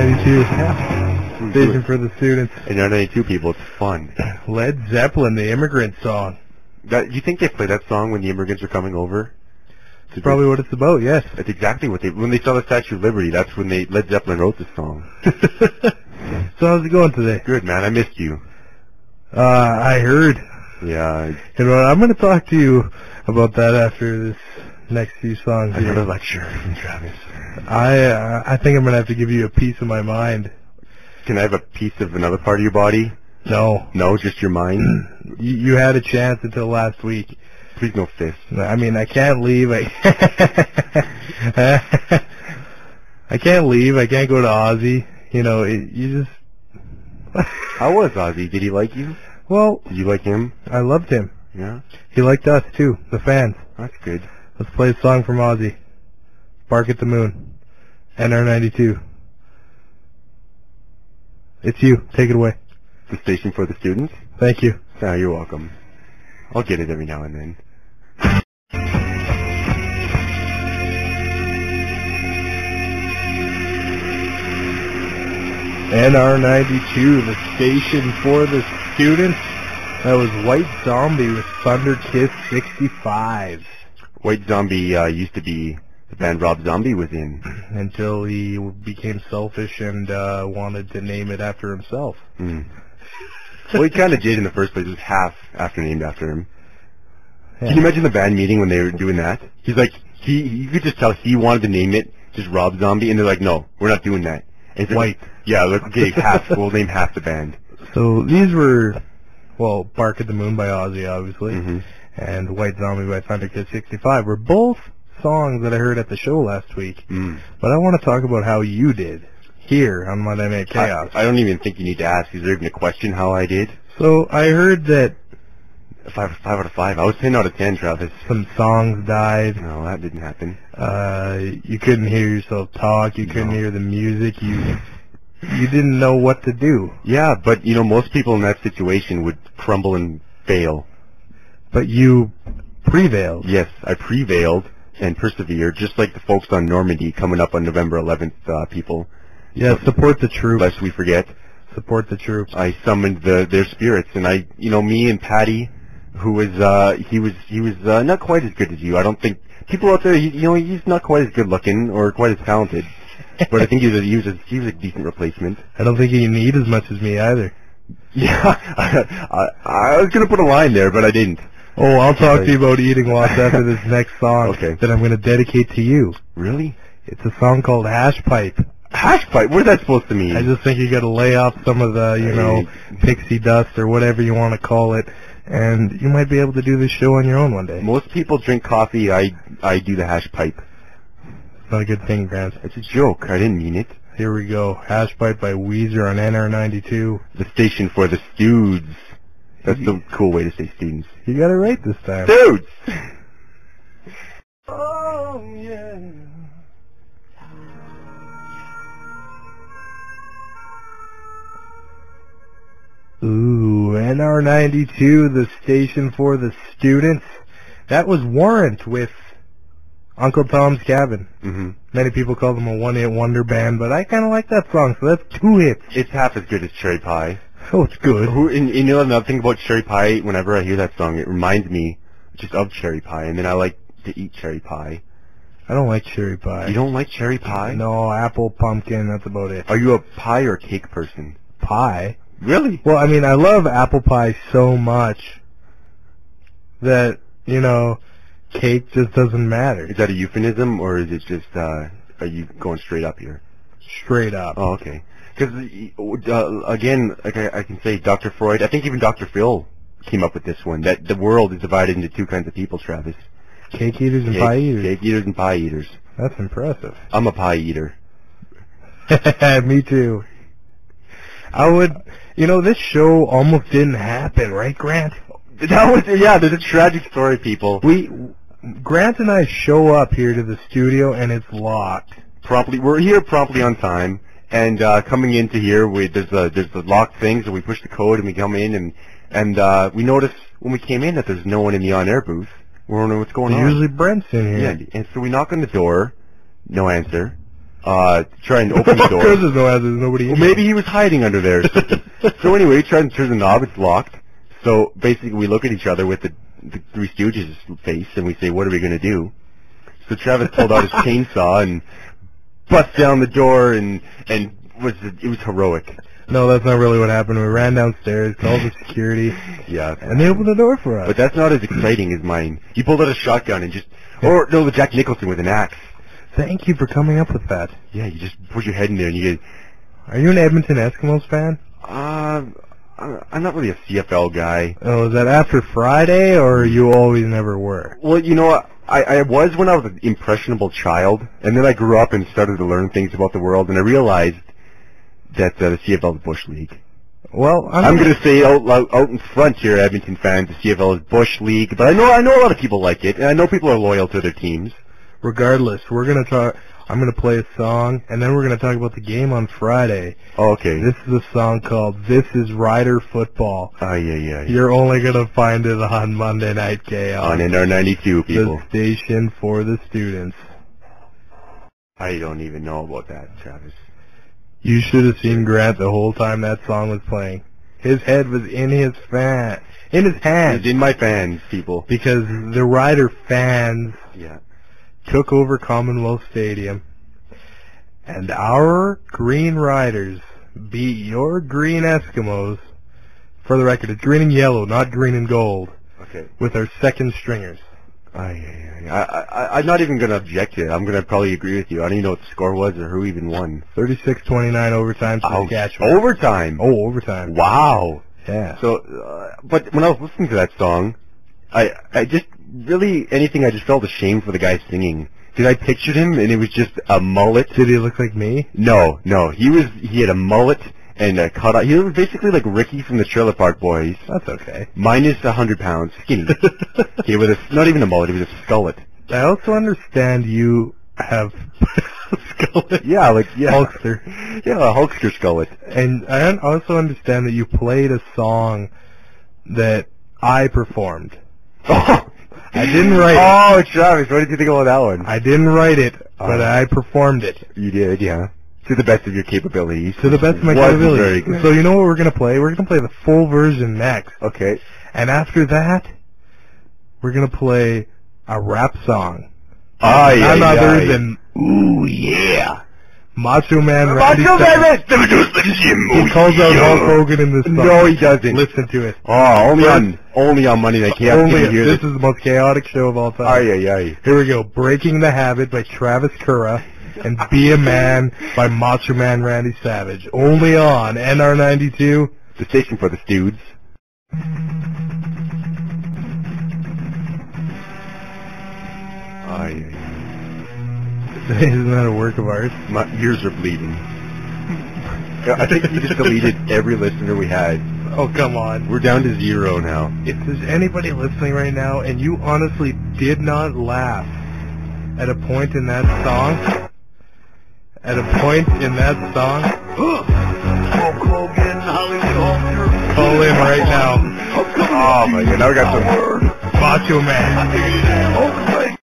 NR92. Station for the students. NR92 people, it's fun. Led Zeppelin, the immigrant song. Do you think they play that song when the immigrants are coming over? That's probably what it's about, yes. That's exactly what when they saw the Statue of Liberty, that's when Led Zeppelin wrote this song. So how's it going today? Good, man. I missed you. I heard. Yeah. You know what, I'm going to talk to you about that after this next few songs here. Another lecture from Travis. I think I'm going to have to give you a piece of my mind. Can I have a piece of another part of your body? No. No, just your mind? You had a chance until last week. Please no fists. I mean, I can't leave. I can't leave. I can't go to Ozzy. You know, you just... How was Ozzy? Did he like you? Well... Did you like him? I loved him. Yeah? He liked us, too, the fans. That's good. Let's play a song from Ozzy. Bark at the Moon. NR92. It's you. Take it away. The station for the students? Thank you. Yeah, you're welcome. I'll get it every now and then. NR92, the station for the students. That was White Zombie with Thunder Kiss 65. White Zombie used to be the band Rob Zombie was in. Until he became selfish and wanted to name it after himself. Mm. Well, he kind of did in the first place. It was half named after him. Yeah. Can you imagine the band meeting when they were doing that? He's like, you could just tell he wanted to name it just Rob Zombie, and they're like, no, we're not doing that. And it's White. Like, yeah, okay, half. We'll name half the band. So these were, well, Bark at the Moon by Ozzy, obviously, and White Zombie by Thunder Kiss 65 were both songs that I heard at the show last week. But I want to talk about how you did here on Monday Night Chaos. I don't even think you need to ask. Is there even a question how I did? So I heard that 5 out of 5. I was 10 out of 10, Travis. Some songs died. No, that didn't happen. You couldn't hear yourself talk. You couldn't hear the music. You didn't know what to do. Yeah, but you know, most people in that situation would crumble and fail. But you prevailed. Yes, I prevailed and persevered, just like the folks on Normandy coming up on November 11th, people. Yeah, support the troops. Lest we forget. Support the troops. I summoned their spirits, and me and Patty, who was, he was not quite as good as you. I don't think, people out there, he's not quite as good looking or quite as talented. But I think he was a decent replacement. I don't think he can eat as much as me either. Yeah, I was going to put a line there, but I didn't. Oh, I'll talk to you about eating lots after this next song that I'm going to dedicate to you. Really? It's a song called Hash Pipe. Hash pipe? What is that supposed to mean? I just think you got to lay off some of the, pixie dust or whatever you want to call it, and you might be able to do this show on your own one day. Most people drink coffee. I do the hash pipe. It's not a good thing, Grant. It's a joke. I didn't mean it. Here we go. Hash Pipe by Weezer on NR92. The station for the studes. That's the cool way to say students. You got it right this time. Dudes! Oh, yeah. Ooh, NR92, the station for the students. That was Warrant with Uncle Tom's Cabin. Many people call them a one-hit wonder band, but I kind of like that song, so that's 2 hits. It's half as good as Cherry Pie. Oh, it's good. You know another thing about Cherry Pie, whenever I hear that song, it reminds me just of Cherry Pie, and then I like to eat Cherry Pie. I don't like cherry pie. You don't like cherry pie? No, apple, pumpkin, that's about it. Are you a pie or cake person? Pie? Really? Well, I mean, I love apple pie so much that, cake just doesn't matter. Is that a euphemism, or is it just, are you going straight up here? Straight up. Oh, okay. Because, again, like I can say Dr. Freud, I think even Dr. Phil came up with this one, that the world is divided into 2 kinds of people, Travis. Cake eaters and pie eaters. Cake eaters and pie eaters. That's impressive. I'm a pie eater. Me too. I would, this show almost didn't happen, right, Grant? There's a tragic story, people. Grant and I show up here to the studio and it's locked. We're here promptly on time, and coming into here, there's the locked thing, so we push the code and we come in, and we notice when we came in that there's no one in the on-air booth. We don't know what's going on. Usually Brent's in here. Yeah, and so we knock on the door, no answer. try and open the door. Of course there's no hazard. There's nobody in Well, maybe he was hiding under there. So anyway, he tries to turn the knob. It's locked. So basically, we look at each other with the Three Stooges face, and we say, "What are we going to do?" So Travis pulled out his chainsaw and bust down the door, and it was heroic. No, that's not really what happened. We ran downstairs, called the security, Yeah. and they opened the door for us. But that's not as exciting as mine. He pulled out a shotgun and the Jack Nicholson with an axe. Thank you for coming up with that. Yeah, you just put your head in there and you get... Are you an Edmonton Eskimos fan? I'm not really a CFL guy. Oh, is that after Friday, or you always never were? Well, I was when I was an impressionable child, and then I grew up and started to learn things about the world, and I realized that the CFL is Bush League. Well, I'm going to say out in front here, Edmonton fans, the CFL is Bush League, but I know a lot of people like it, and I know people are loyal to their teams. Regardless, I'm going to play a song, and then we're going to talk about the game on Friday. Oh, okay. This is a song called This Is Rider Football. Oh, yeah. You're only going to find it on Monday Night Chaos. On NR92, people. The station for the students. I don't even know about that, Travis. You should have seen Grant the whole time that song was playing. His head was in his hand. It's in my fans, people. Because the Rider fans Yeah. took over Commonwealth Stadium, and our Green Riders beat your Green Eskimos. For the record, it's green and yellow, not green and gold. Okay. With our second stringers. I'm not even going to object to it. I'm going to probably agree with you. I don't even know what the score was or who even won. 36-29 overtime to Saskatchewan. Overtime? Oh, overtime. Wow. Yeah. So, but when I was listening to that song, I just really anything. I just felt ashamed for the guy singing. Because I pictured him, and it was just a mullet. Did he look like me? No. He had a mullet and a cutout. He was basically like Ricky from the Trailer Park Boys. That's okay. Minus 100 pounds, skinny. Okay, with not even a mullet. It was a skullet. I also understand you have skullet. Yeah, Hulkster. Yeah, a Hulkster skullet. And I also understand that you played a song that I performed. Oh. I didn't write it. Oh, Travis, what did you think about that one? I didn't write it, but I performed it. You did, yeah. To the best of your capabilities. To the best of my capabilities. So you know what we're going to play? We're going to play the full version next. Okay. And after that, we're going to play a rap song. None other than Ooh Yeah. Macho Man Randy Macho Savage. Man! He calls out Hulk Hogan in this song. No, he doesn't. Listen to it. Oh, only on Monday Night Chaos. This is the most chaotic show of all time. Aye. Here we go. Breaking the Habit by Travis Currah and Be a Man by Macho Man Randy Savage. Only on NR92. The station for the Stoods. Aye. Isn't that a work of art? My ears are bleeding. I think we just deleted every listener we had. Oh, come on. We're down to 0 now. If there's anybody listening right now and you honestly did not laugh at a point in that song, call in right now. Oh my God, now we got some Macho Man.